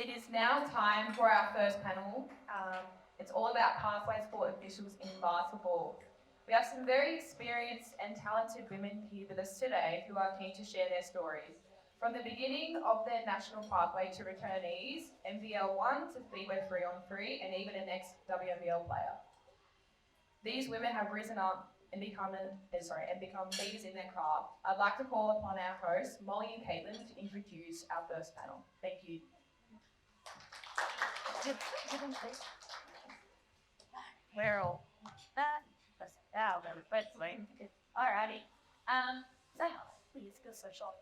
It is now time for our first panel. It's all about pathways for officials in basketball. We have some very experienced and talented women here with us today who are keen to share their stories. From the beginning of their national pathway to returnees, NBL 1 to FIBA 3-on-3, and even an ex-WNBL player. These women have risen up and become leaders in their craft. I'd like to call upon our hosts, Molly and Caitlin, to introduce our first panel. Thank you. We're all alrighty. So please go social.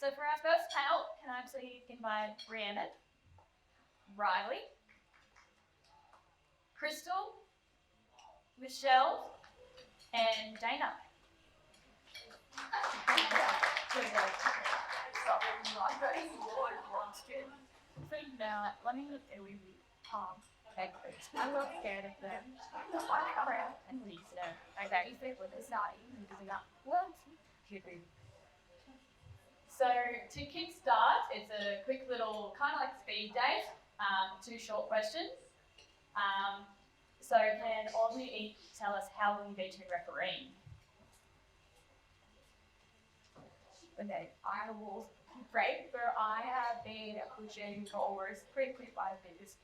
So for our first panel, can I please invite Rhiannon, Riley, Crystal, Michelle, and Dana. So now, let me look at we experts. I'm not scared of them. And please no. Okay. It's not even because I got what? So to kick start, it's a quick little kind of like speed date. 2 short questions. So can all of you each tell us how long you've been refereeing? Okay, I will break, so I have been pushing for almost 5 years.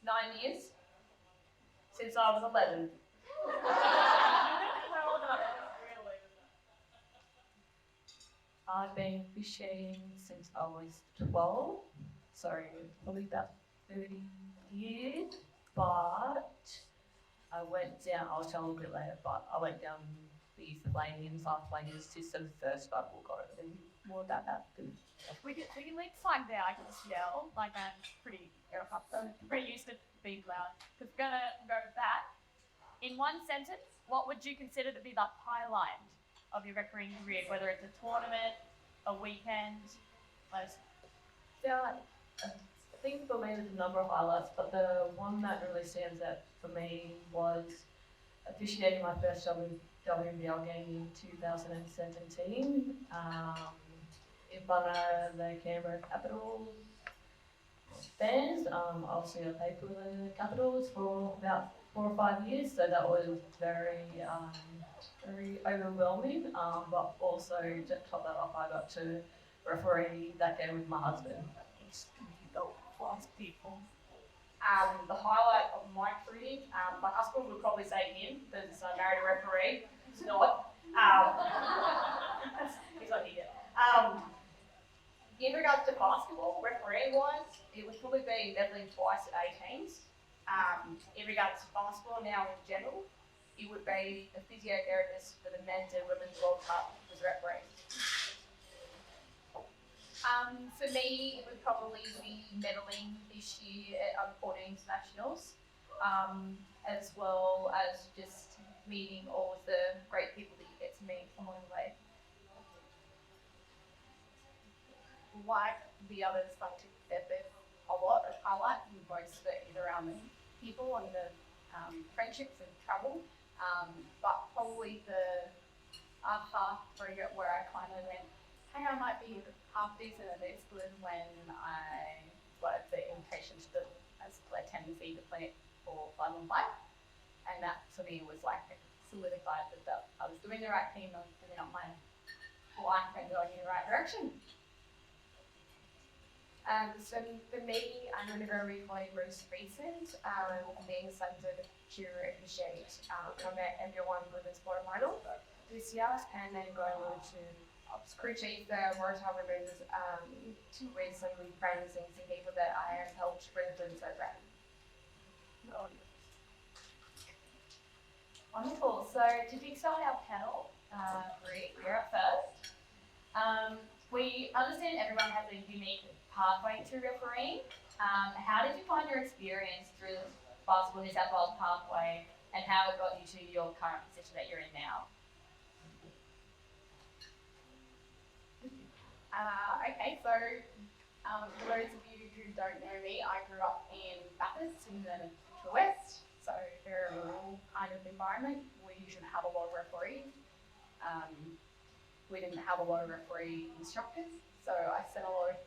9 years? Since I was 11. I've been officiating since I was 12, so probably about 30 years, but I went down, I'll tell a bit later, but I went down the Lithuanians, Lithuanians to some first Bible got it, and more about that. We can leave find there, I can yell, like I'm pretty used to being loud. Because we're gonna go with that. In one sentence, what would you consider to be the highlight of your refereeing career, whether it's a tournament, a weekend, Yeah, I think for me there's a number of highlights, but the one that really stands out for me was officiating my first WNBL game in 2017 in front of the Canberra Capitals fans. Obviously I played for the Capitals for about 4 or 5 years, so that was very overwhelming, but also to top that off, I got to referee that game with my husband. people. The highlight of my career, my husband would probably say him, because I married a referee. He's not. He's not here. In regards to basketball, refereeing-wise, it would probably be medalling twice at 18s. In regards to basketball now in general, it would be a physiotherapist for the Men's and Women's World Cup as referee. For me, it would probably be medaling this year at Under-14 Internationals, as well as just meeting all of the great people that you get to meet along the way. Like the others, like there's a lot of highlight in most of it is around the people and the friendships and travel, but probably the aha period where I kind of went, hey, I might be half decent at this was when I got the invitation to a tendency to play for 5-on-5, and that for me was like solidified that I was doing the right thing, I was filling up my life and going in the right direction. So for me, I'm going to go with my most recent, being selected to officiate. I met everyone for this quarterfinal this year, and then going on to crew chief the Waratah Women's with some friends and some people that I have helped bring through the program. Wonderful. So to kickstart our panel, we're at first. We understand everyone has a unique pathway to refereeing. How did you find your experience through the Basketball New South Wales pathway, and how it got you to your current position that you're in now? Okay, so for those of you who don't know me, I grew up in Bathurst in the West, so very rural kind of environment where you should have a lot of referees. we didn't have a lot of referee instructors, so I spent a lot of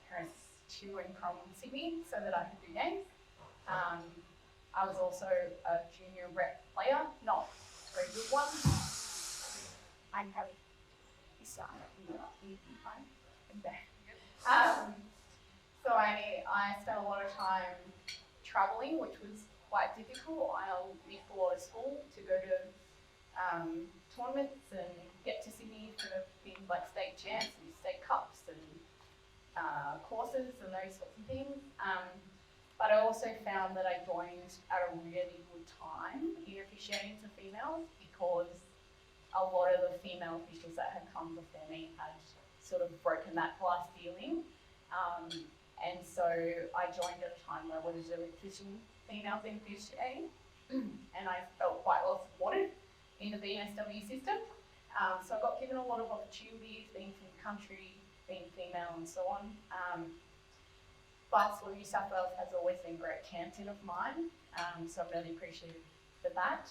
parents to and from Sydney so that I could do games. I was also a junior rep player, not a very good one. I have this so I spent a lot of time travelling, which was quite difficult. I missed a lot of school to go to tournaments and get to Sydney for things like state champs and state cups and courses and those sorts of things. But I also found that I joined at a really good time in officiating for females, because a lot of the female officials that had come before me had sort of broken that glass ceiling. And so I joined at a time where I was an official female in officiating, and I felt quite well supported in the BNSW system. So I got given a lot of opportunities, being from the country, being female and so on. But New South Wales has always been a great champion of mine, so I'm really appreciative for that.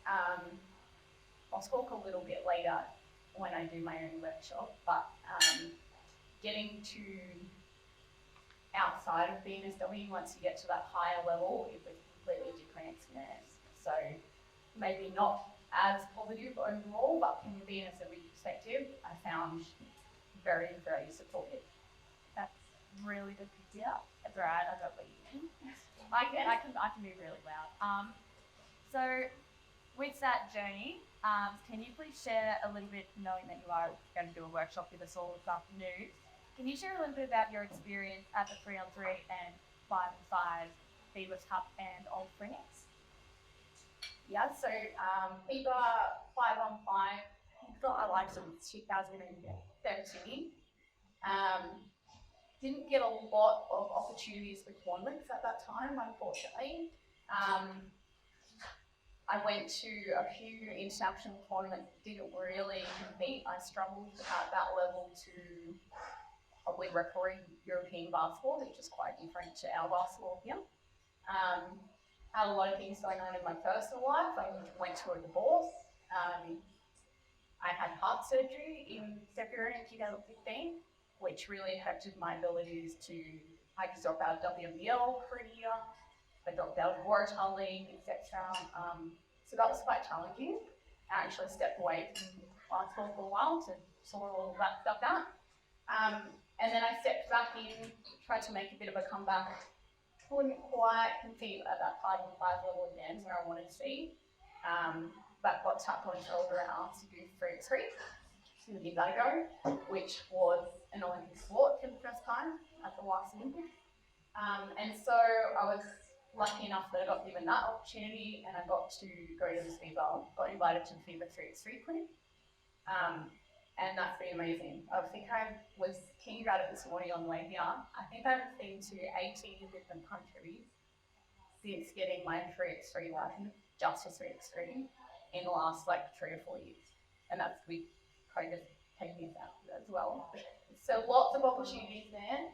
I'll talk a little bit later when I do my own workshop, but getting to outside of BNSW, once you get to that higher level, it's a completely different experience. So maybe not as positive overall, but from a BNSW perspective, I found very, very supportive. That's really good to hear. That's all right, I got what you mean. I can be really loud. So with that journey, can you please share a little bit, knowing that you are going to do a workshop with us all this afternoon, can you share a little bit about your experience at the 3-on-3 and 5-on-5 FIBA Cup and Old Phoenix? Yeah, so FIBA 5-on-5, I liked them 2013. Didn't get a lot of opportunities for tournaments at that time, unfortunately. I went to a few international tournaments, didn't really compete. I struggled at that level to probably referee European basketball, which is quite different to our basketball here. Had a lot of things going on in my personal life. I went through a divorce. I had heart surgery in February 2015, which really affected my abilities to, I could drop out of WNBL for a year, I dropped out of Warrior League, etc. So that was quite challenging. I actually stepped away from basketball for a while to sort all that stuff out. And then I stepped back in, tried to make a bit of a comeback. Couldn't quite compete at that 5-on-5 level again where I wanted to be. But got tapped on the shoulder and asked to do 3-on-3. So we gave that a go, which was an Olympic sport for the first time at the last Olympics. And so I was lucky enough that I got given that opportunity, and I got to go to the FIBA, got invited to the FIBA 3-on-3 clinic. And that's been amazing. I think I was thinking about it this morning on the way here. I think I've been to 18 different countries since getting my 3-on-3 license, just for 3-on-3, in the last 3 or 4 years. And that's with COVID taking this out as well. So lots of opportunities there,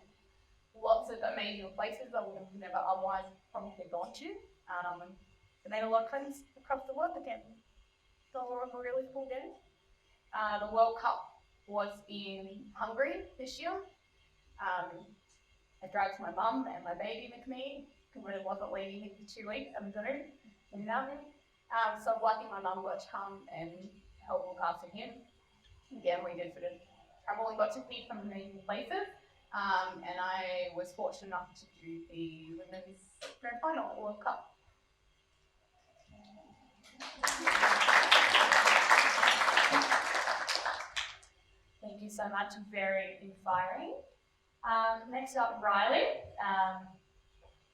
lots of amazing places I would have never otherwise probably gone to. I made a lot of friends across the world again. So we're on a really cool day. The World Cup was in Hungary this year. I dragged my mum and my baby with me because I wasn't leaving him for 2 weeks. I'm going without him. So I'm lucky my mum got to come and help look after him. Again, we did a bit of travel and got to meet some amazing places. And I was fortunate enough to do the women's grand final at the World Cup. Thank you so much, very inspiring. Next up, Riley.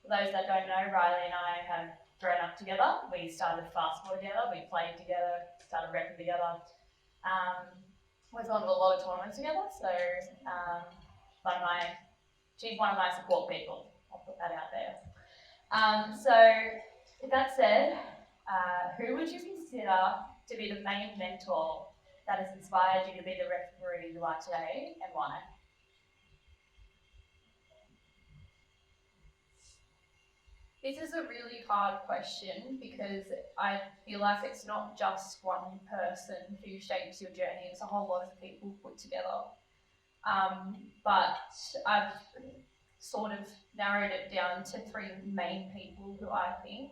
For those that don't know, Riley and I have grown up together. We started basketball together, we played together, started repping together. We've gone to a lot of tournaments together, so she's one of my support people. I'll put that out there. So with that said, who would you consider to be the main mentor that has inspired you to be the referee you are today, and why? This is a really hard question because I feel like it's not just one person who shapes your journey, it's a whole lot of people put together. But I've sort of narrowed it down to three main people who I think.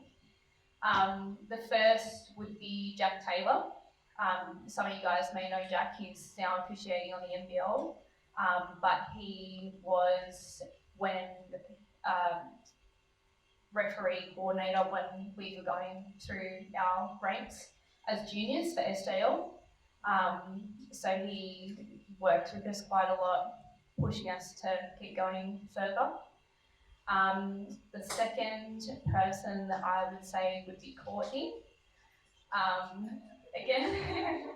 The first would be Jack Taylor. Some of you guys may know Jack, he's now officiating on the NBL, but he was when referee coordinator when we were going through our ranks as juniors for SJL. So he worked with us quite a lot, pushing us to keep going further. The second person that I would say would be Courtney. Again,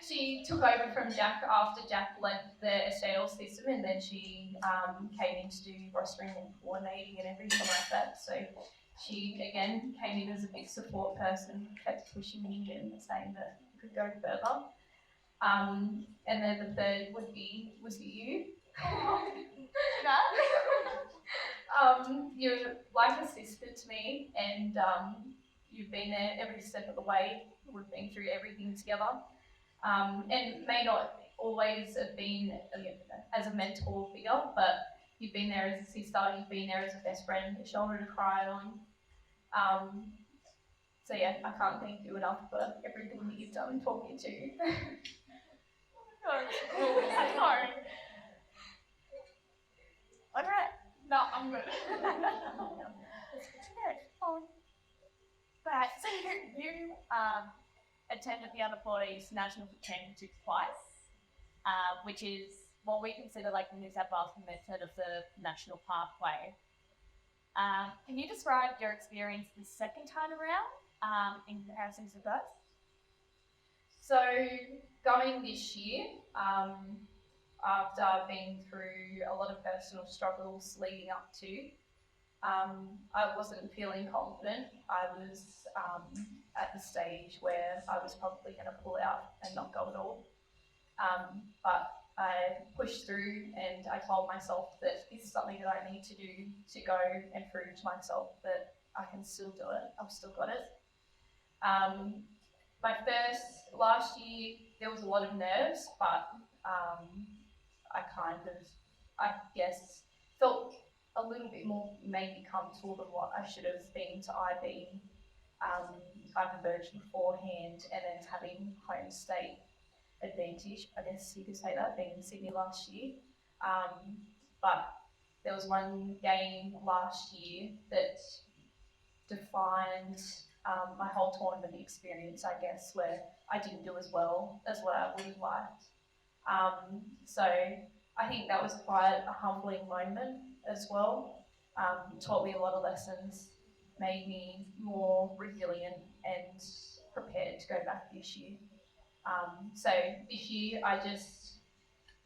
she took over from Jack after Jack left the SJL system, and then she came in to do rostering and coordinating and everything like that. So she again came in as a big support person, kept pushing me and saying that we could go further. And then the third was you. You're like a sister to me, and you've been there every step of the way. We've been through everything together, and may not always have been as a mentor figure, but you've been there as a sister, you've been there as a best friend, a shoulder to cry on. So yeah, I can't thank you enough for everything that you've done talking to. Sorry. Alright. No, I'm good. Right, so you attended the Under 14s National Championship twice, which is what we consider like the New South Wales method of the national pathway. Can you describe your experience the second time around in comparison to those? So going this year, after I've been through a lot of personal struggles leading up to, I wasn't feeling confident. I was at the stage where I was probably going to pull out and not go at all. But I pushed through and I told myself that this is something that I need to do to go and prove to myself that I can still do it. I've still got it. Last year, there was a lot of nerves, but I guess, felt a little bit more maybe comfortable than what I should have been to being either virgin beforehand and then having home state advantage, I guess you could say that, being in Sydney last year. But there was one game last year that defined my whole tournament experience, I guess, where I didn't do as well as what I would have liked. So I think that was quite a humbling moment as well. Taught me a lot of lessons, made me more resilient and prepared to go back this year. So this year I just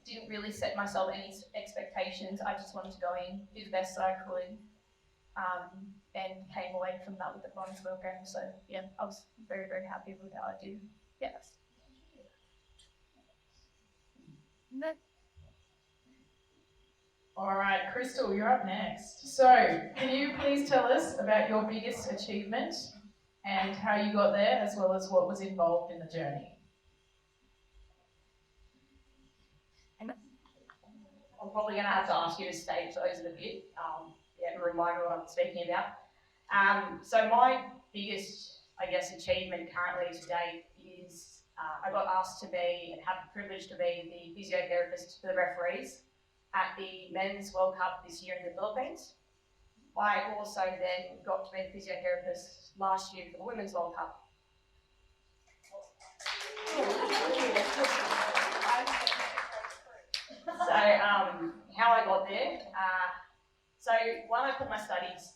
didn't really set myself any expectations. I just wanted to go in, do the best that I could, and came away from that with the bronze medal game. So yeah, I was very, very happy with how I did. Yes. All right, Crystal, you're up next. So, can you please tell us about your biggest achievement and how you got there, as well as what was involved in the journey? I'm probably going to have to ask you to stage those a bit, and remind me what I'm speaking about. So my biggest, I guess, achievement currently to date is I got asked to be and have the privilege to be the physiotherapist for the referees at the Men's World Cup this year in the Philippines. I also then got to be the physiotherapist last year for the Women's World Cup. So how I got there, so when I put my studies,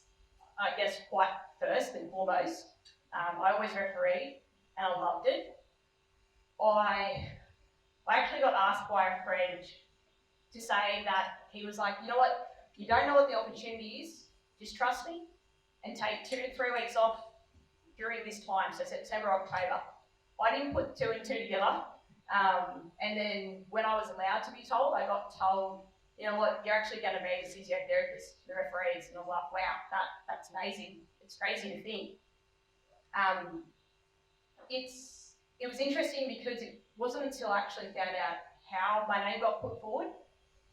I guess, quite first and foremost, I always refereed and I loved it. I actually got asked by a friend to say that he was like, you know what, you don't know what the opportunity is, just trust me and take 2 to 3 weeks off during this time, so September, October. I didn't put 2 and 2 together. And then when I was allowed to be told, I got told, you know what, you're actually going to be the physiotherapist, the referees, and I'm like, wow, that's amazing. it's crazy to think. It was interesting because it wasn't until I actually found out how my name got put forward,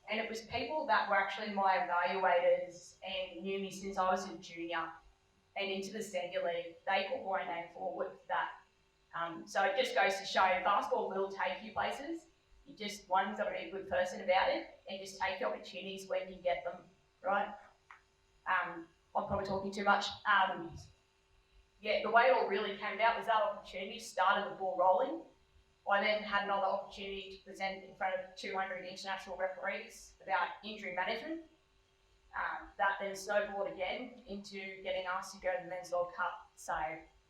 and it was people that were actually my evaluators and knew me since I was a junior and into the senior league. They put my name forward for that. So it just goes to show basketball will take you places. You just, one's got to be a good person about it and just take the opportunities when you get them, right? I'm probably talking too much. Yeah, the way it all really came about was that opportunity started the ball rolling. I then had another opportunity to present in front of 200 international referees about injury management. That then snowballed again into getting asked to go to the Men's World Cup. So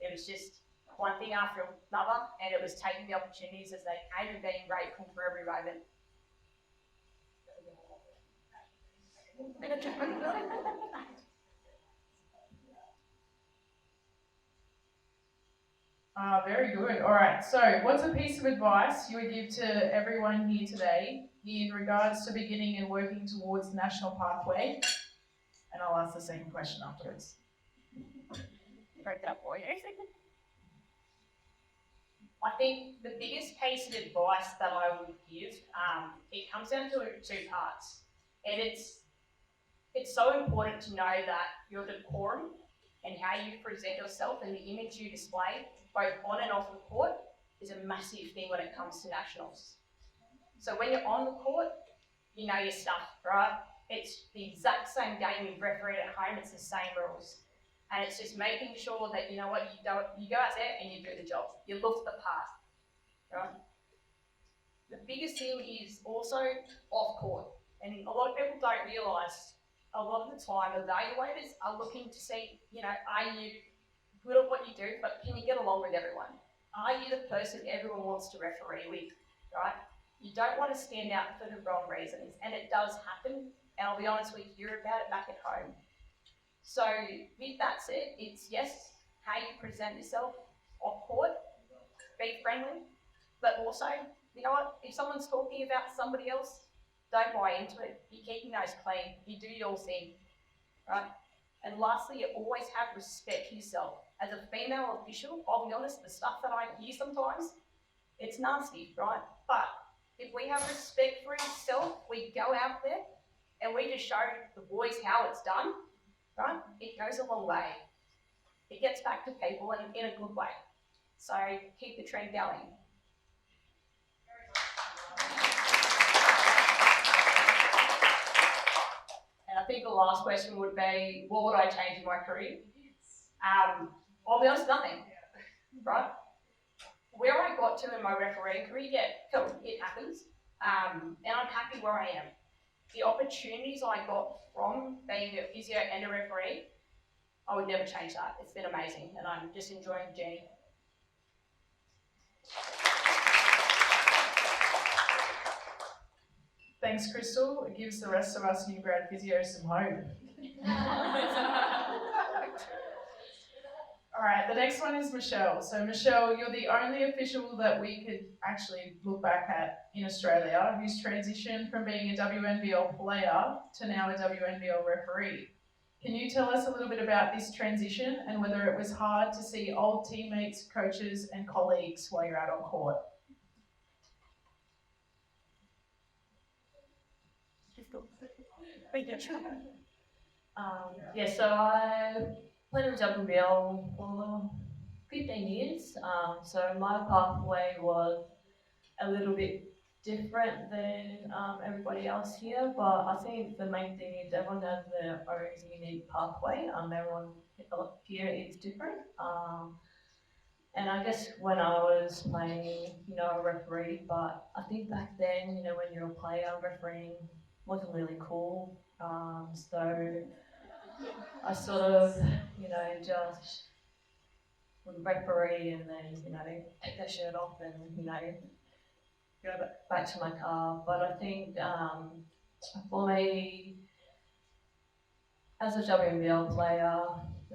it was just one thing after another, and it was taking the opportunities as they came and being grateful for every moment. Very good. All right. So, what's a piece of advice you would give to everyone here today in regards to beginning and working towards the national pathway? And I'll ask the same question afterwards. Broke it up for you. I think the biggest piece of advice that I would give, it comes down to two parts. And it's so important to know that your decorum and how you present yourself and the image you display, both on and off the court, is a massive thing when it comes to nationals. So when you're on the court, you know your stuff, right? It's the exact same game you've refereed at home, it's the same rules. And it's just making sure that, you know what, you go out there and you do the job. You look the part, right? The biggest thing is also off court. And a lot of people don't realise, a lot of the time, evaluators are looking to see, you know, are you good at what you do, but can you get along with everyone? Are you the person everyone wants to referee with, right? You don't want to stand out for the wrong reasons, and it does happen, and I'll be honest, we hear about it back at home. So with that said, it's yes, how you present yourself off court, be friendly, but also, you know what, if someone's talking about somebody else, don't buy into it. You're keeping those clean. You do your thing, right? And lastly, you always have respect for yourself. As a female official, I'll be honest, the stuff that I hear sometimes, it's nasty, right? But if we have respect for yourself, we go out there and we just show the boys how it's done, right? It goes a long way. It gets back to people in a good way. So keep the trend going. And I think the last question would be, what would I change in my career? I'll be honest, nothing, right? Where I got to in my refereeing career, yeah, cool, it happens. And I'm happy where I am. The opportunities I got from being a physio and a referee, I would never change that. It's been amazing, and I'm just enjoying the journey. Thanks, Crystal. It gives the rest of us new grad physios some hope. All right, the next one is Michelle. So Michelle, you're the only official that we could actually look back at in Australia who's transitioned from being a WNBL player to now a WNBL referee. Can you tell us a little bit about this transition and whether it was hard to see old teammates, coaches and colleagues while you're out on court? Yeah, so I played in WNBL for 15 years. So my pathway was a little bit different than everybody else here, but I think the main thing is everyone has their own unique pathway. Everyone here is different. And I guess when I was playing, a referee, but I think back then, when you're a player, refereeing wasn't really cool. So I sort of, just would referee and then, take that shirt off and, go back to my car. But I think for me, as a WNBL player,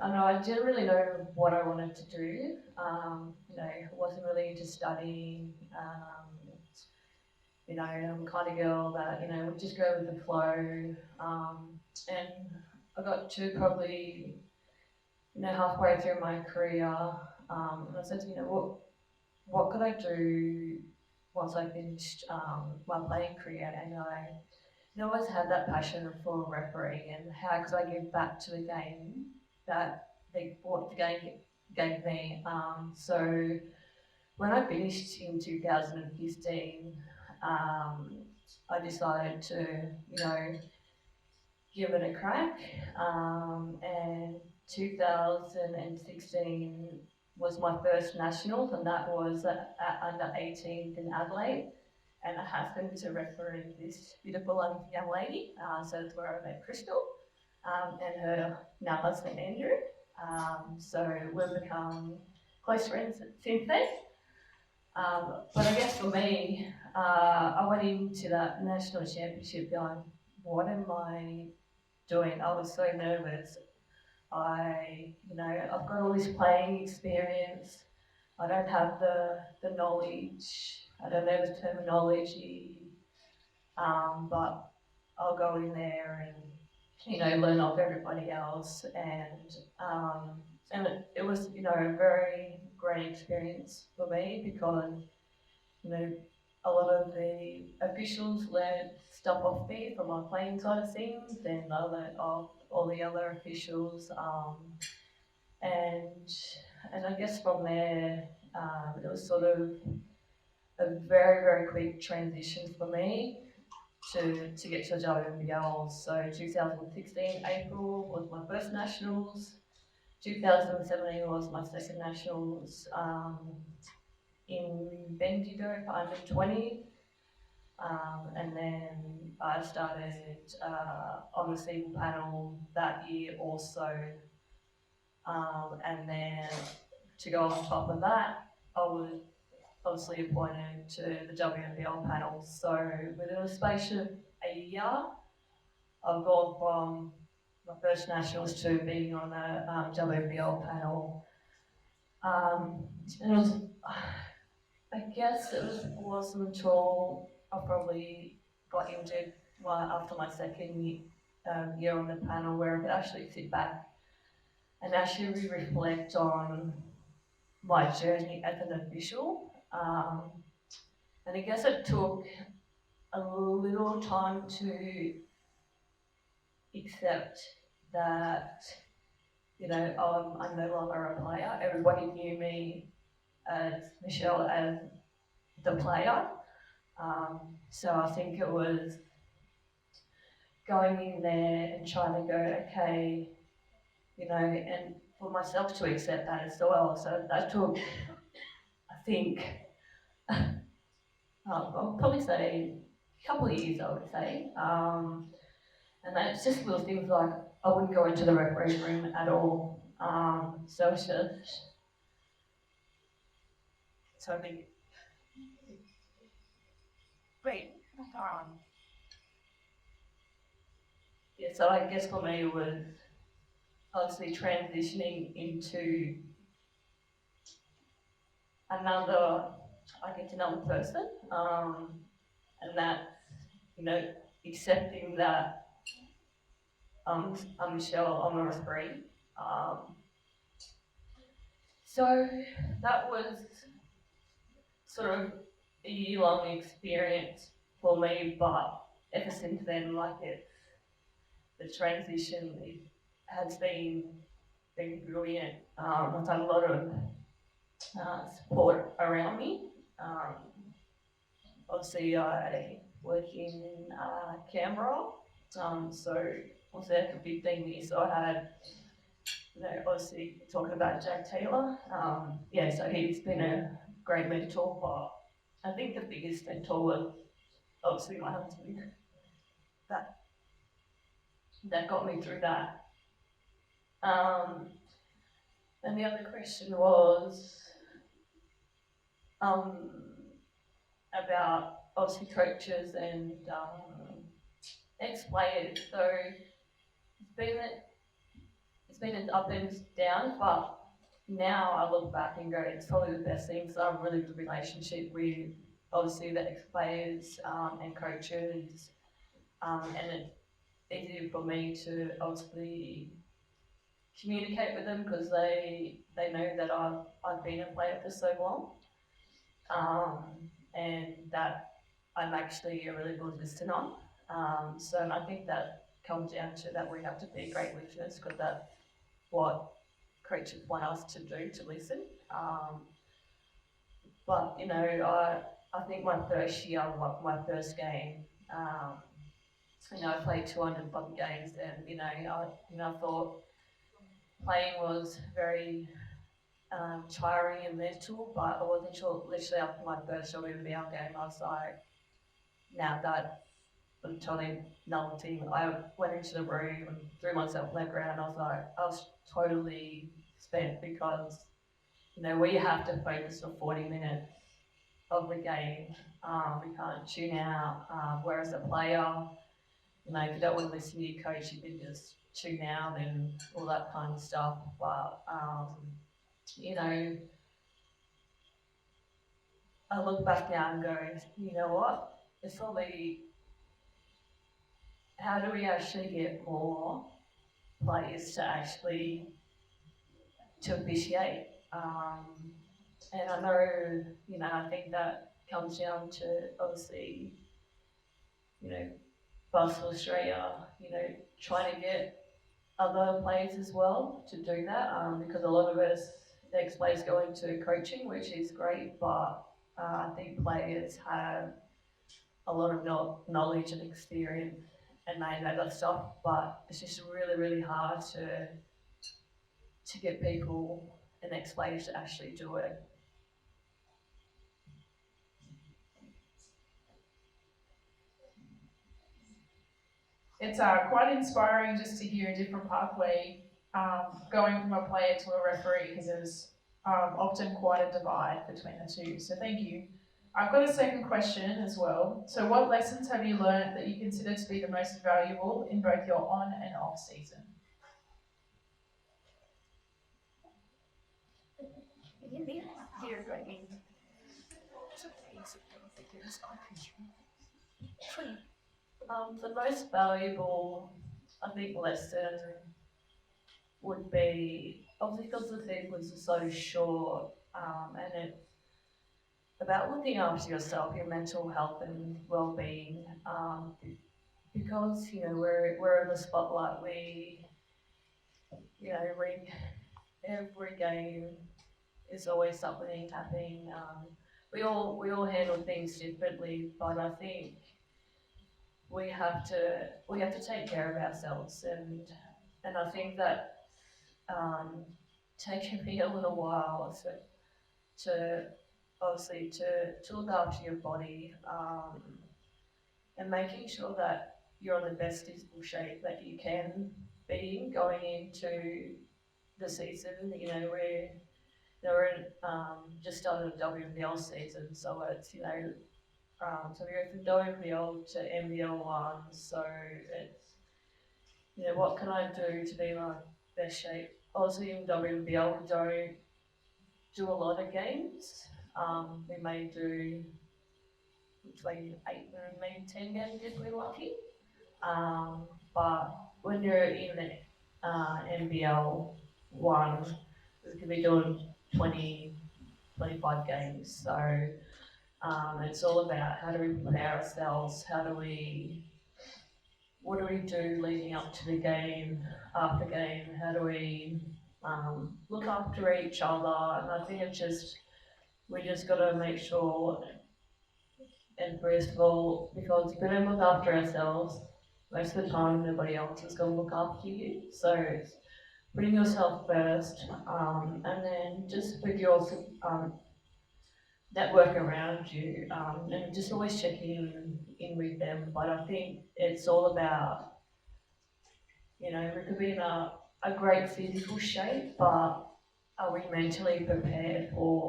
I didn't really know what I wanted to do. I wasn't really into studying. I'm the kind of girl that, would just go with the flow. And I got to probably, halfway through my career, I said, what could I do once I finished my playing career? And I always had that passion for refereeing, and how could I give back to the game that what the game gave me. So when I finished in 2015, I decided to, give it a crack. And 2016 was my first nationals, and that was at under 18 in Adelaide. And I happened to referee this beautiful young lady. So that's where I met Crystal and her now husband Andrew. So we've become close friends since then. But I guess for me, I went into that national championship going, what am I doing? I was so nervous. I've got all this playing experience. I don't have the knowledge. I don't know the terminology. But I'll go in there and, learn off everybody else. And it was, a very great experience for me because, a lot of the officials learned stuff off me from my playing side of things, and I learned off all the other officials. And I guess from there, it was sort of a very, very quick transition for me to get to the WNBL. So 2016 April was my first nationals. 2017 was my second nationals in Bendigo for under 20. And then I started on the civil panel that year also. And then to go on top of that, I was obviously appointed to the WNBL panel. So within a space of a year, I've gone from my first nationals to being on the WNBL panel. And it was, I guess wasn't until I probably got injured after my second year on the panel where I could actually sit back and actually reflect on my journey as an official. And I guess it took a little time to accept that, I'm no longer a player. Everybody knew me as Michelle, as the player. So I think it was going in there and trying to go, okay, and for myself to accept that as well. So that took, I think, I'll probably say a couple of years, I would say. And that's just little things like I wouldn't go into the referee room at all. So it's just, so I think, Great. yeah, so I guess for me it was obviously transitioning into another person, and that, accepting that I'm Michelle, I'm a referee. So that was sort of a year-long experience for me, but ever since then, the transition has been brilliant. I've had a lot of support around me. Obviously, I work in Canberra, so obviously after 15 years, so I had, obviously talking about Jack Taylor. So he's been a great mentor, but I think the biggest mentor was obviously my husband. That got me through that. And the other question was about obviously coaches and ex-players. So it's been an up and down, but now I look back and go, it's probably the best thing. So I have a really good relationship with obviously the ex-players and coaches, and it's easy for me to obviously communicate with them because they know that I've been a player for so long, and that I'm actually a really good listener. So I think that comes down to that we have to be great listeners because that's what coaches want us to do, to listen. But you know, I think my first year, my first game, you know, I played 200 games, and I thought playing was very tiring and mental, but I wasn't sure. Literally after my first WNBL game, I was like, now that I'm telling another team, I went into the room and threw myself on the ground. I was totally spent because you know we have to focus for 40 minutes of the game. We can't tune out. Whereas a player, you know, if you don't want to listen to your coach, you can just tune out and all that kind of stuff. But you know, I look back now and go, you know what? It's probably how do we actually get more players to actually to officiate? And I know, you know, I think that comes down to obviously, you know, Basketball Australia, you know, trying to get other players as well to do that because a lot of us ex-players go into coaching, which is great, but I think players have a lot of knowledge and experience and they know that stuff, but it's just really, really hard to get people and ex-players to actually do it. It's quite inspiring just to hear a different pathway going from a player to a referee because there's often quite a divide between the two. So thank you. I've got a second question as well. So what lessons have you learned that you consider to be the most valuable in both your on and off season? The most valuable, I think, lesson would be obviously because the sequence is so short, and it's about looking after yourself, your mental health and well-being. Because you know we're in the spotlight, every game is always something happening. We all handle things differently, but I think we have to take care of ourselves, and I think that taken me a little while to obviously to look after your body and making sure that you're in the best physical shape that you can be in going into the season. You know, we're just started a WNBL season, so it's so we go from WNBL to NBL1. So it's what can I do to be in my best shape? Obviously in WNBL we don't do a lot of games. We may do between 8 and maybe 10 games if we're lucky. But when you're in the NBL one, we could be doing 20, 25 games. So it's all about how do we prepare ourselves, what do we do leading up to the game, after game, how do we look after each other, and I think we just got to make sure, and first of all, because if we don't look after ourselves, most of the time nobody else is going to look after you, so it's putting yourself first, and then just with your network around you, and just always checking in with them. But I think it's all about, we could be in a great physical shape, but are we mentally prepared for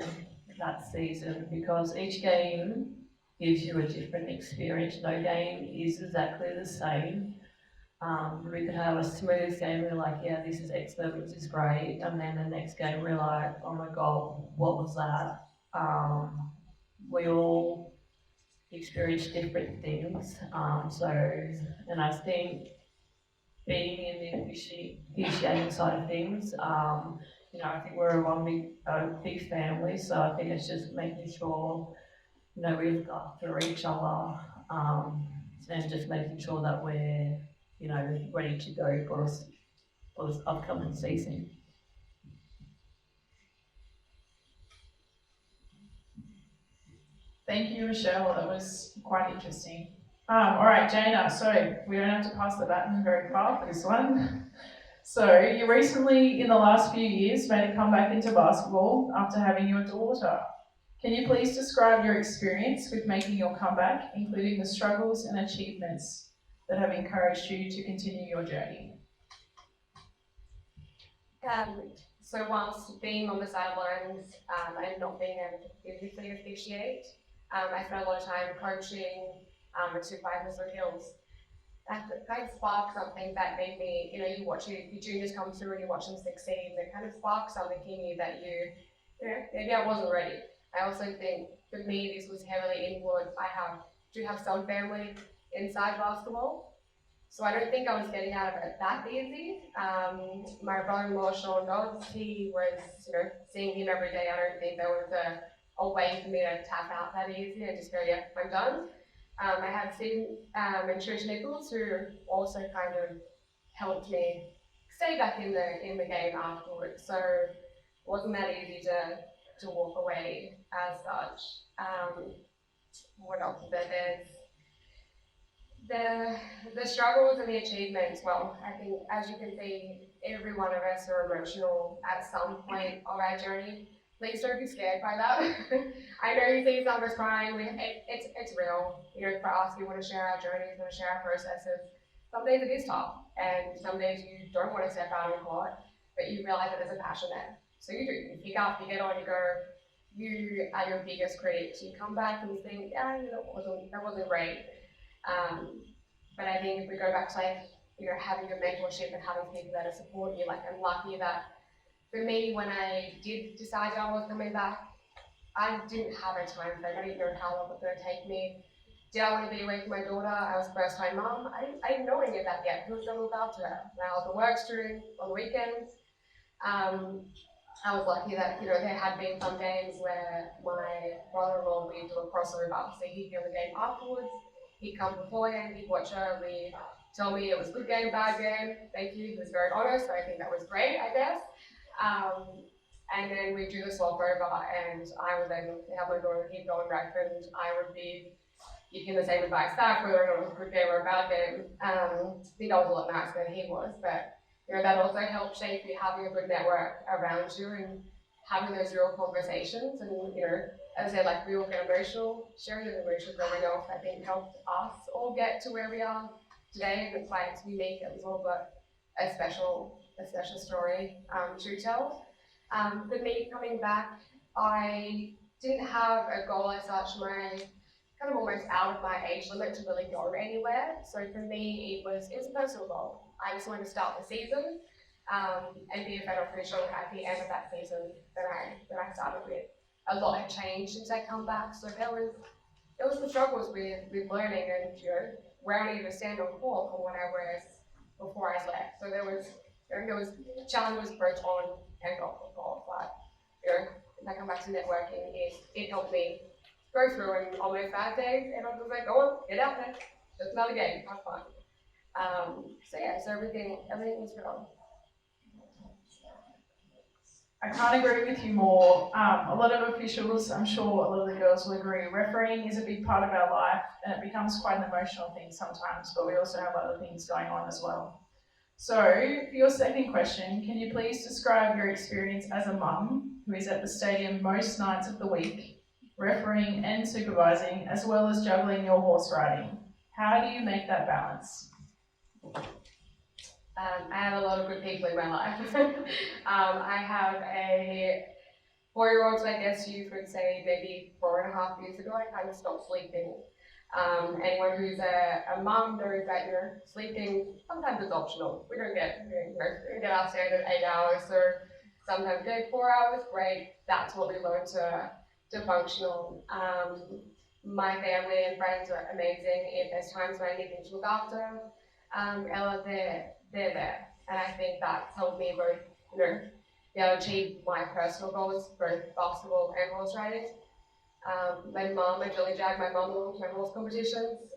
that season? Because each game gives you a different experience. No game is exactly the same. We could have a smooth game, we're like, yeah, this is excellent, this is great, and then the next game we're like, oh my god, what was that? We all experience different things. And I think being in the officiating side of things. I think we're one big family, so I think it's just making sure, we look after each other, and just making sure that we're, ready to go for this upcoming season. Thank you, Michelle. That was quite interesting. All right, Jana, so we don't have to pass the baton very far for this one. So you recently, in the last few years, made a comeback into basketball after having your daughter. Can you please describe your experience with making your comeback, including the struggles and achievements that have encouraged you to continue your journey? So whilst being on the sidelines and not being able to physically officiate, I spent a lot of time coaching and supervisors or hills. That kind of sparked something that made me, you watch your juniors come through and you watch them succeed, and it kind of sparked something in you that maybe I wasn't ready. I also think for me this was heavily influenced. I do have some family inside basketball, so I don't think I was getting out of it that easy. My brother-in-law, Sean Dodds, he was, seeing him every day. I don't think there was a way for me to tap out that easy and just go, yeah, I'm done. I had Steve and Trish Nichols, who also kind of helped me stay back in the game afterwards. So it wasn't that easy to walk away as such. What else is there? There's the struggles and the achievements. Well, I think as you can see, every one of us are emotional at some point of our journey. Please don't be scared by that. I know you see some of us crying. It's real. For us, we want to share our journeys, we want to share our processes. Some days it is tough, and some days you don't want to step out on court, but you realize that there's a passion there. So you do. You pick up, you get on, you go. You are your biggest critics. You come back and you think, yeah, that wasn't great. But I think if we go back to having a mentorship and having people that are supporting you, I'm lucky that for me, when I did decide I was coming back, I didn't have a time frame. I didn't know how long it was going to take me. Did I want to be away from my daughter? I was a first-time mom. I didn't know any of that yet. Who was going to look after her? Now the work's during on the weekends. I was lucky that there had been some games where my brother-in-law would do a crossover, so he'd be on the game afterwards. He'd come beforehand, he'd watch her, he'd tell me it was good game, bad game. Thank you. He was very honest. So I think that was great, I guess. And then we do the swap over, and I would then have my daughter keep going back, and I would be giving the same advice back, whether or not it was a good game or a bad game. I think I was a lot nicer than he was, but that also helped shape you having a good network around you and having those real conversations. And as I said, we all get emotional. Sharing those emotions going off, I think, helped us all get to where we are today. And it's unique. It was all but a special story to tell. For me coming back, I didn't have a goal as such. My kind of almost out of my age limit to really go anywhere. So for me, it was a personal goal. I just wanted to start the season and be a better official at the end of that season than I started with. A lot had changed since I come back, so there was some struggles with learning and where I needed to stand on court from when I was before I left. So there was challenges both on and off the court, but if I come back to networking, it helped me go through, and on those bad days, everyone was like, go on, get out there, just another game, have fun. So everything was good on. I can't agree with you more. A lot of officials, I'm sure a lot of the girls will agree, refereeing is a big part of our life, and it becomes quite an emotional thing sometimes, but we also have other things going on as well. So, for your second question, can you please describe your experience as a mum who is at the stadium most nights of the week, refereeing and supervising, as well as juggling your horse riding? How do you make that balance? I have a lot of good people in my life. I have a 4-year-old, so I guess you could say maybe 4.5 years ago, I kind of stopped sleeping. Anyone who's a mum knows that sleeping sometimes is optional. We don't get our standard 8 hours, so sometimes 4 hours, great. That's what we learn to function on. My family and friends are amazing. If there's times when I need them to look after Ella, they're there. And I think that's helped me both, you know, be able to achieve my personal goals, both basketball and horse riding. My mum, I really drag my mum along to my horse competitions.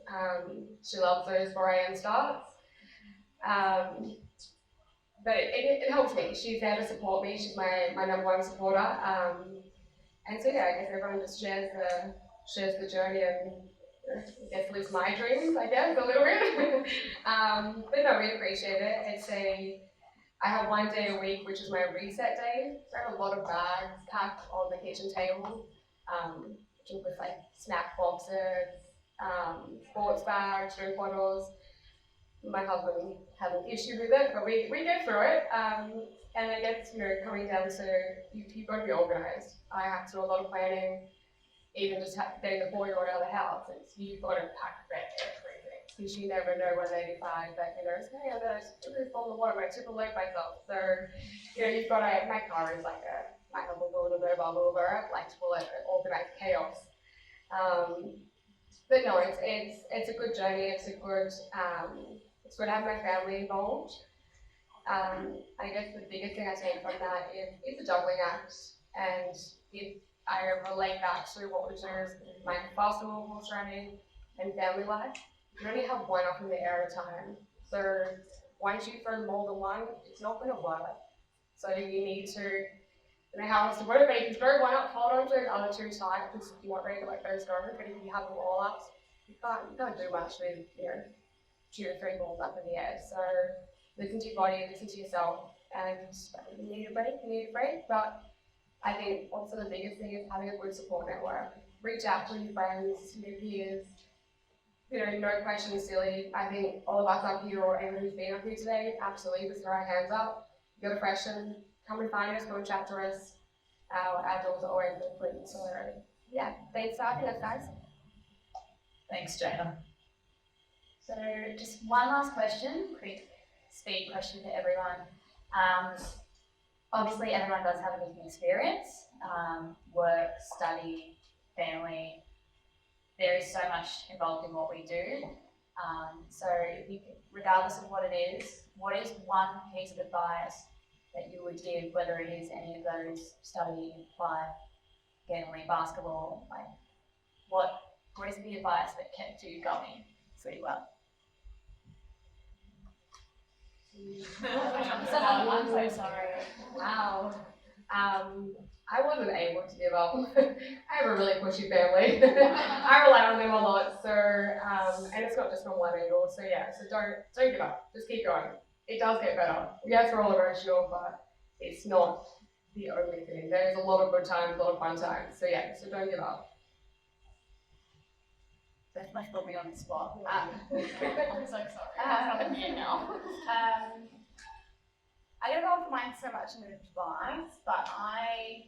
She loves those 4 a.m. starts. But it helps me. She's there to support me. She's my number one supporter. And so yeah, I guess everyone just shares the journey and I guess lives my dreams, I guess, a little bit. But no, we appreciate it. I have 1 day a week, which is my reset day. So I have a lot of bags packed on the kitchen table, which includes like snack boxes, sports bags, drink bottles. My husband has an issue with it, but we get through it. And I guess, you know, coming down to, you've got to be organised. I have to do a lot of planning, even just getting the 4-year-old out of the house. You've got to pack everything, because you never know when they decide that, you know, hey, I'm going to tip this bottle of water, I'm going to tip a load myself. So, you know, you've got to, my car is like my husband's a little bit of a mover, like to call it organized chaos. But no, it's a good journey. It's good to have my family involved. I guess the biggest thing I take from that is it's a juggling act, and if I relate back to what we do is my basketball, horse riding, and family life, you only have one up in the air at a time. So once you throw more than one, it's not going to work. So you need to, you know how else to put it, but you can throw one up, hold on to the other 2 tight, because you want ready to let those go. But if you have them all up, you can't do much with, you know, 2 or 3 balls up in the air. So listen to your body, listen to yourself, and you need a break, but I think also the biggest thing is having a good support network. Reach out to your friends, your peers, you know, no question is silly. I think all of us up here, or anyone who's been up here today, absolutely just throw our hands up. If you got a question, come and find us, go and chat to us. Our doors are always open, so yeah, thanks for having us, guys. Thanks, Jana. So just one last question, quick speed question for everyone. Obviously everyone does have a different experience, work, study, family. There is so much involved in what we do. So if you could, regardless of what it is, what is one piece of advice that you would give, whether it is any of those study, apply, gambling, basketball, like what is the advice that kept you going so well? I'm so sorry. Wow. I wasn't able to give up. I have a really pushy family. I rely on them a lot. So, and it's not just from one angle. So yeah. So don't give up. Just keep going. It does get better. Yes, we're all emotional, but it's not the only thing. There's a lot of good times, a lot of fun times. So yeah. So don't give up. That might put me on the spot. I'm so sorry. I'm here now. I don't know if mine's so much an advice, but I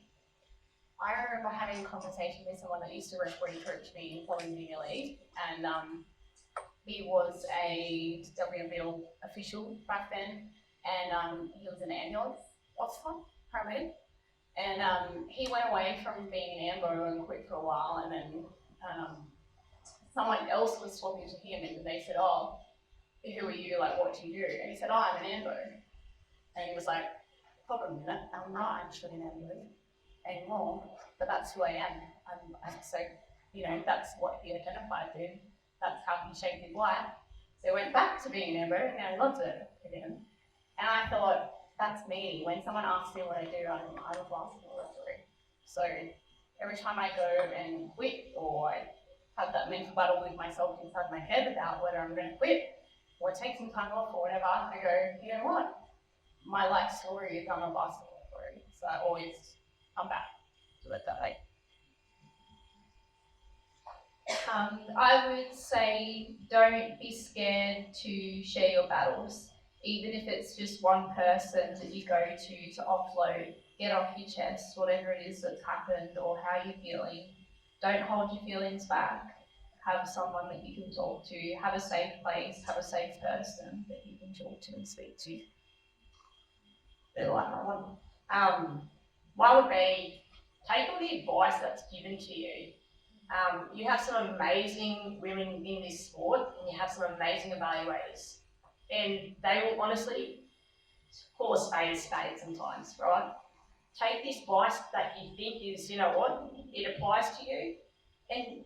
remember having a conversation with someone that used to referee coach me in Following Junior League, and he was a WNBL official back then, and he was an ambulance officer, paramedic, and he went away from being an ambo and quit for a while, and then someone else was talking to him, and they said, "Oh, who are you? Like, what do you do?" And he said, "Oh, I'm an ambo." And he was like, "Hold on a minute, I'm not actually an ambo anymore, but that's who I am." So, you know, that's what he identified with. That's how he shaped his life. So he went back to being an ambo, and now he loves it again. And I thought, that's me. When someone asks me what I do, I'm a basketball referee. So every time I go and quit, or I have that mental battle with myself inside my head about whether I'm going to quit or take some time off or whatever, I go, you know what? My life story is I'm a basketball story. So I always come back to it that way. I would say don't be scared to share your battles, even if it's just one person that you go to offload, get off your chest, whatever it is that's happened or how you're feeling. Don't hold your feelings back. Have someone that you can talk to, have a safe place, have a safe person that you can talk to and speak to. One would be, take all the advice that's given to you. You have some amazing women in this sport, and you have some amazing evaluators. and they will honestly call a spade sometimes, right? Take this advice that you think is, you know what, it applies to you, and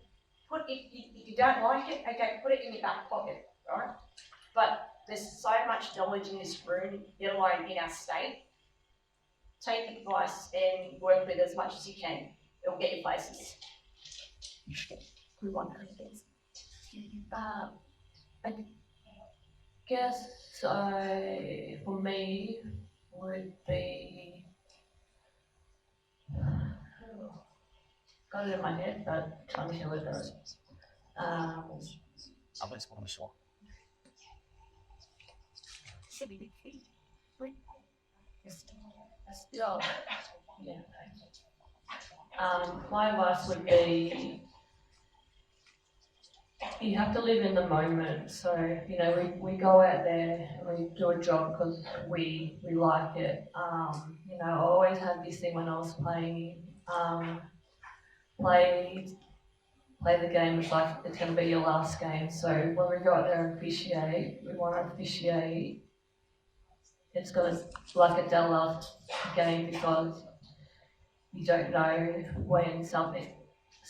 if you don't like it, okay, put it in your back pocket, right? But there's so much knowledge in this room, let alone in our state. Take the advice and work with it as much as you can. It'll get you places. We want things. I guess for me would be got it in my head, but trying to hear what it is. Still, yeah. My advice would be you have to live in the moment. So, you know, we go out there and we do a job because we like it. You know, I always had this thing when I was playing, play the game, it's like it's going to be your last game. So when we go out there and officiate, we want to officiate. It's got like a dead last game because you don't know when something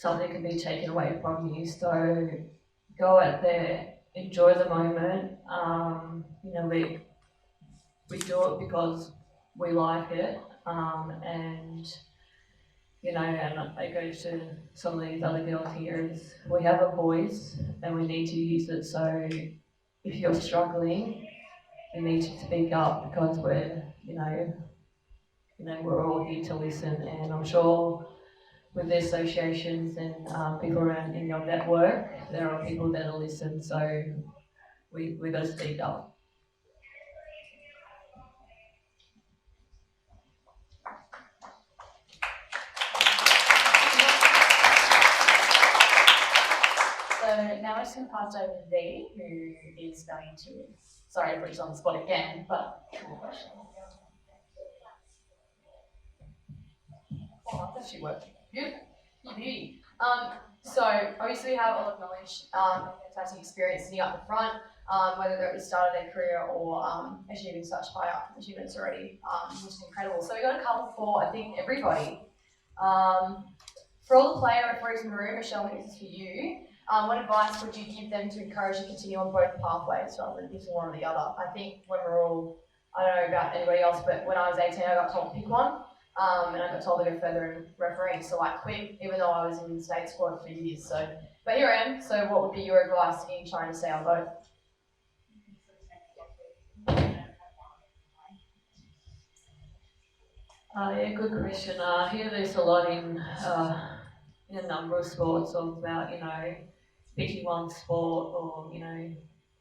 can be taken away from you. So go out there, enjoy the moment. You know, we do it because we like it, and you know, and I go to some of these other girls here is we have a voice and we need to use it. So if you're struggling, you need to speak up because we're we're all here to listen, and I'm sure with the associations and people around in your network, there are people that'll listen, so we've got to speak up. So now I'm just going to pass over to Dee, who is going to, sorry to put you on the spot again, but Oh, that should work. Beautiful. Beauty. So obviously we have a lot of knowledge, fantastic experience sitting up the front, whether they're at the start of their career or achieving such high achievements already, which is incredible. So we got a couple for I think everybody. For all the player referees in the room, Michelle, this is for you. What advice would you give them to encourage you to continue on both pathways rather than picking one or the other? I think when we're all, I don't know about anybody else, but when I was 18, I got told to pick one. And I got told to go further in refereeing, so I quit, even though I was in the state squad for years. So, but here I am. So, what would be your advice in trying to stay on both? Yeah, good question. I hear this a lot in a number of sports about picking one sport or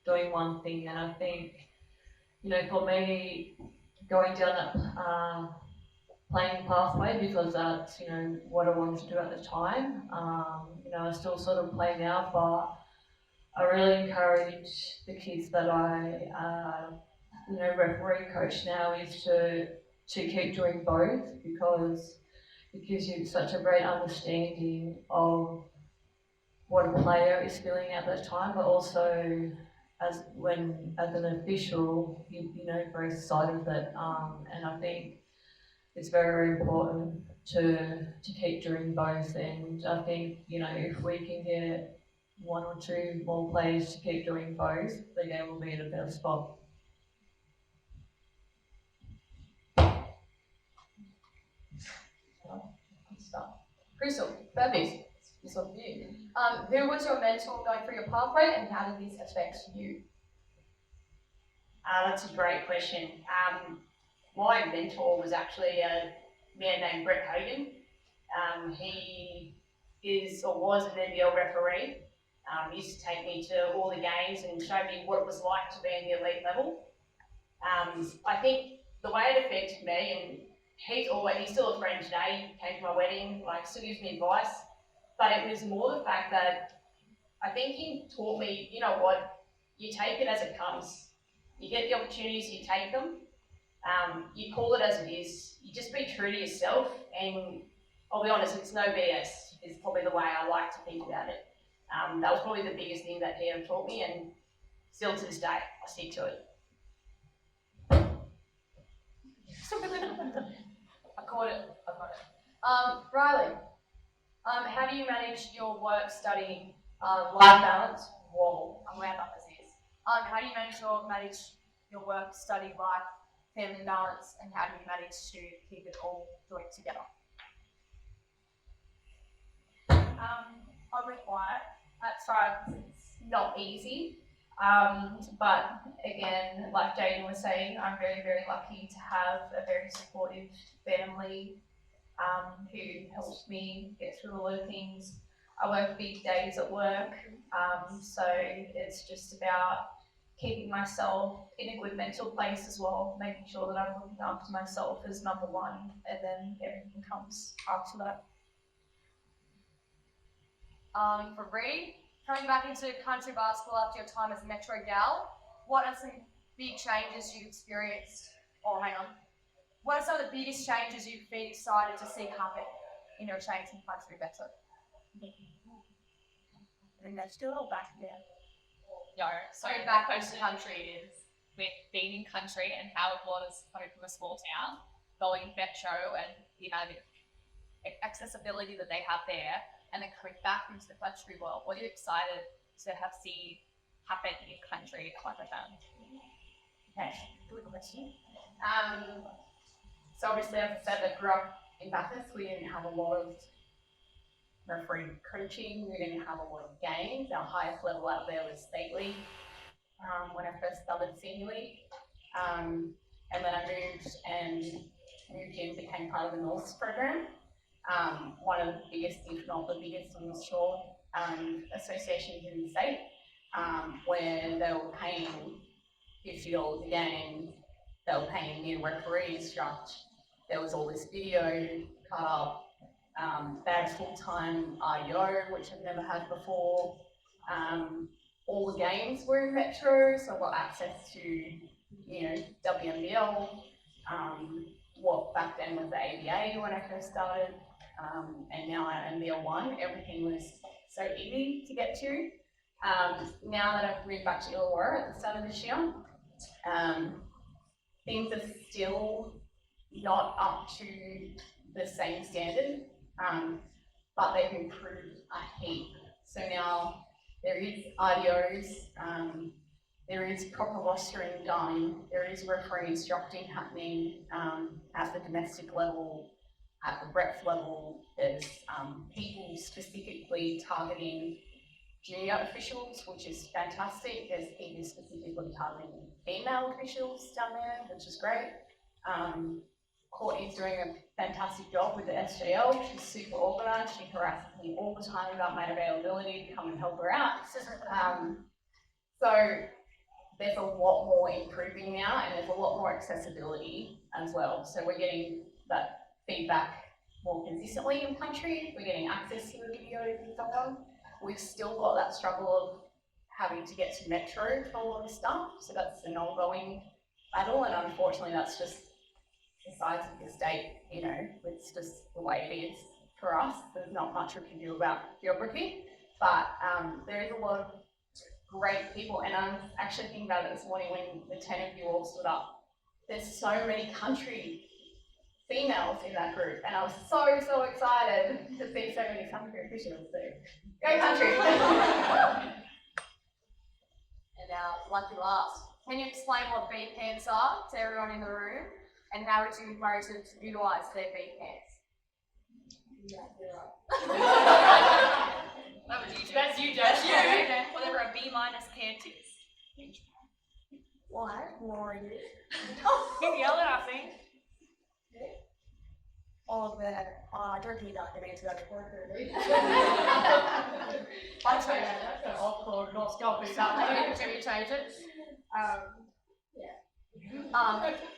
doing one thing, and I think for me going down that playing pathway because that's what I wanted to do at the time. I still sort of play now, but I really encourage the kids that I referee coach now is to keep doing both because it gives you such a great understanding of what a player is feeling at that time, but also as an official, you know both sides of it, and I think it's very important to keep doing both. And I think if we can get one or two more players to keep doing both, the game will be in a better spot. Crystal, perfect. This one's for you. Who was your mentor going through your pathway, and how did this affect you? That's a great question. My mentor was actually a man named Brett Hogan. He is or was an NBL referee. He used to take me to all the games and show me what it was like to be in the elite level. I think the way it affected me, and he's still a friend today, he came to my wedding, still gives me advice, but it was more the fact that I think he taught me, you know what, you take it as it comes. You get the opportunities, you take them. You call it as it is. You just be true to yourself, and I'll be honest, it's no BS. Is probably the way I like to think about it. That was probably the biggest thing that he ever taught me, and still to this day, I stick to it. I caught it. I got it. Riley, how do you manage your work, study, life balance? Whoa, I'm aware about this. How do you manage your work, study, life, family balance, and how do you manage to keep it all joined together? I'll be quiet. At times it's not easy. But again, like Jaden was saying, I'm very, very lucky to have a very supportive family who helps me get through a lot of things. I work big days at work, so it's just about keeping myself in a good mental place as well, making sure that I'm looking after myself as number one, and then everything comes after that. For Reed, coming back into country basketball after your time as a Metro gal, what are some big changes you experienced? What are some of the biggest changes you've been excited to see happen in your change from country better? And that's still all back there. No, so back the question country is with being in country and how it was coming from a small town, going Metro and the amount of accessibility that they have there, and then coming back into the country world. What are you excited to have seen happen in country like that? Okay, good question. So obviously, as I said, I grew up in Bathurst. We didn't have a lot of referee coaching. We didn't have a lot of games. Our highest level out there was state league when I first started senior league. And then I moved in, became part of the Norths program. One of the biggest, if not the biggest, I'm sure, associations in the state, where they were paying $50 a game. They were paying new referees, there was all this video cut up. They had full-time RDO, which I've never had before. All the games were in Metro, so I got access to, WNBL, what back then was the ABA when I first started, and now I'm NBL1. Everything was so easy to get to. Now that I've moved back to Illawarra at the start of this year, things are still not up to the same standard, but they've improved a heap. So now there is RDOs, there is proper rostering done, there is referee instructing happening at the domestic level, at the breadth level. There's people specifically targeting junior officials, which is fantastic. There's people specifically targeting female officials down there, which is great. Courtney's doing a fantastic job with the SJL. She's super organised. She harasses me all the time about my availability to come and help her out. So there's a lot more improving now, and there's a lot more accessibility as well. So we're getting that feedback more consistently in country. We're getting access to the videos and stuff on. We've still got that struggle of having to get to Metro for a lot of stuff. So that's an ongoing battle, and unfortunately that's just the size of the state, it's just the way it is for us. There's not much we can do about geography, but there is a lot of great people, and I'm actually thinking about it this morning when the 10 of you all stood up. There's so many country females in that group, and I was so excited to see so many country officials. So, go country! And lucky last, can you explain what beat pants are to everyone in the room, and how would you encourage them to utilise their beat pants? That's you, Josh. Whatever a B- pant is. What? More you. Keep yelling at me. All of that. I don't think that the answer to I change it. That's an awkward, not stopping that. Should we change it?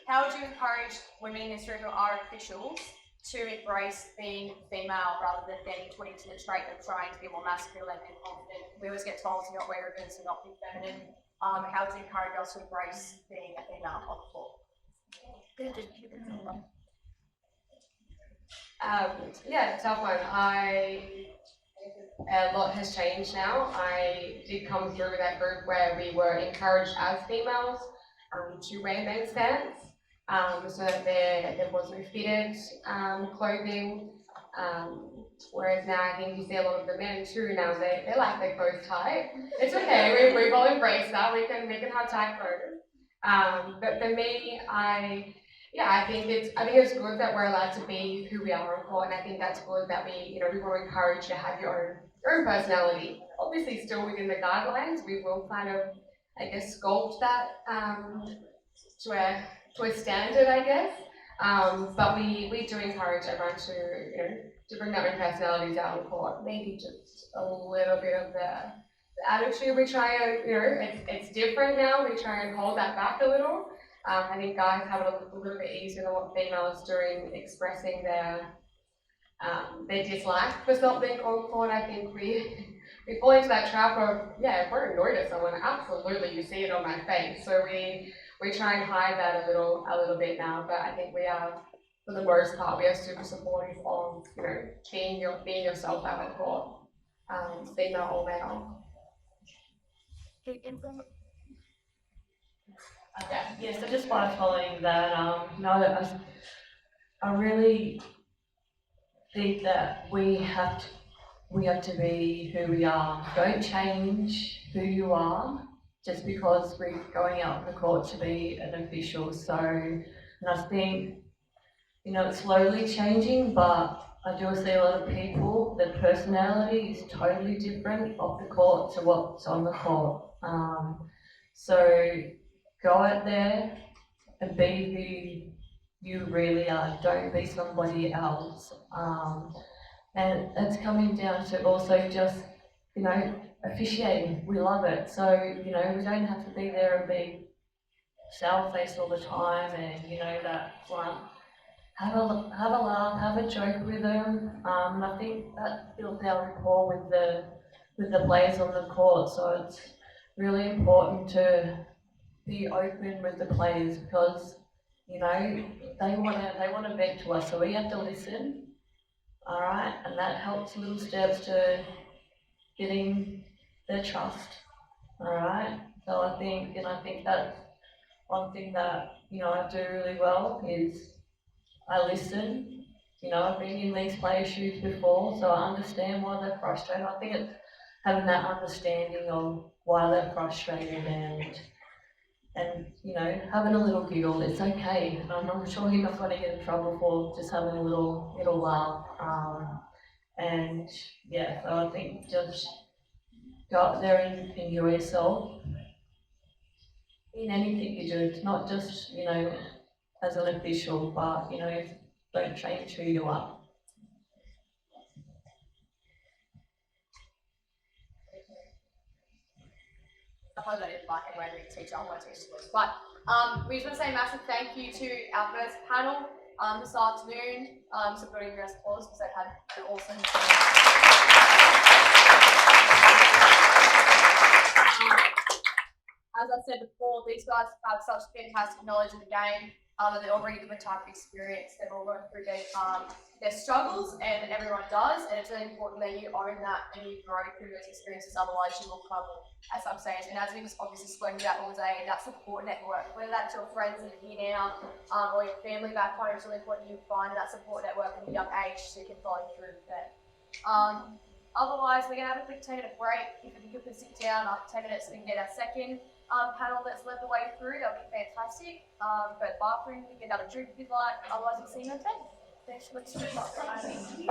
How would you encourage women in Australia who are officials to embrace being female rather than putting to the trait of trying to be more masculine and confident? We always get told to not wear ribbons and not be feminine. How would you encourage us to embrace being a female on the floor? Tough one. A lot has changed now. I did come through that group where we were encouraged as females to wear men's pants. so that there was no fitted clothing. Whereas now I think you see a lot of the men too now they like their clothes tight. It's okay, we've all embraced that. We can have tight clothes. But for me, I think it's good that we're allowed to be who we are on court, and I think that's good that we want to encourage you to have your own personality. Obviously, still within the guidelines, we will kind of, I guess, sculpt that to a standard, I guess. But we do encourage everyone to bring their own personalities out on court. Maybe just a little bit of the attitude we try and, it's different now. We try and hold that back a little. I think guys have it a little bit easier than what females doing expressing their dislike for something on court. I think we fall into that trap of, if we're annoyed at someone, absolutely you see it on my face. So we try and hide that a little bit now, but I think we are, for the most part, we are super supportive of being yourself out on court, female or male. Yes, so just by following that, I really think that we have to be who we are. Don't change who you are just because we're going out on the court to be an official. So, and I think, it's slowly changing, but I do see a lot of people, their personality is totally different off the court to what's on the court. So go out there and be who you really are. Don't be somebody else. And it's coming down to also just, officiating. We love it. So, we don't have to be there and be sour-faced all the time and, that front. Have a laugh, have a joke with them. I think that builds our rapport with the players on the court. So it's really important to be open with the players because, they want to vent to us, so we have to listen. All right, and that helps little steps to getting their trust. All right, so I think that's one thing that I do really well is I listen. I've been in these players' shoes before, so I understand why they're frustrated. I think it's having that understanding of why they're frustrated and having a little giggle. It's okay. I'm sure you're not going to get in trouble for just having a little laugh. So I think just go out there and enjoy yourself in anything you do. It's not just, as an official, but, don't change who you are. I hope that is like a way to teach our teachers. But we just want to say a massive thank you to our first panel this afternoon, supporting your applause because they've had an awesome as I said before, these guys have such fantastic knowledge of the game. They're already given type of experience. They've all gone through their struggles, and everyone does. And it's really important that you own that and you grow through those experiences. Otherwise, you will crumble at some stage. And as we was obviously spoken about all day, that support network, whether that's your friends that are here now or your family back home, it's really important you find that support network at a young age so you can follow through with it. Otherwise, we're going to have a quick 10-minute break. If you can sit down after 10 minutes, we can get our second panel that's led the way through. That would be fantastic. Go to the bathroom, you can get another drink if you'd like. Otherwise, we'll see you in 10. Thanks for listening.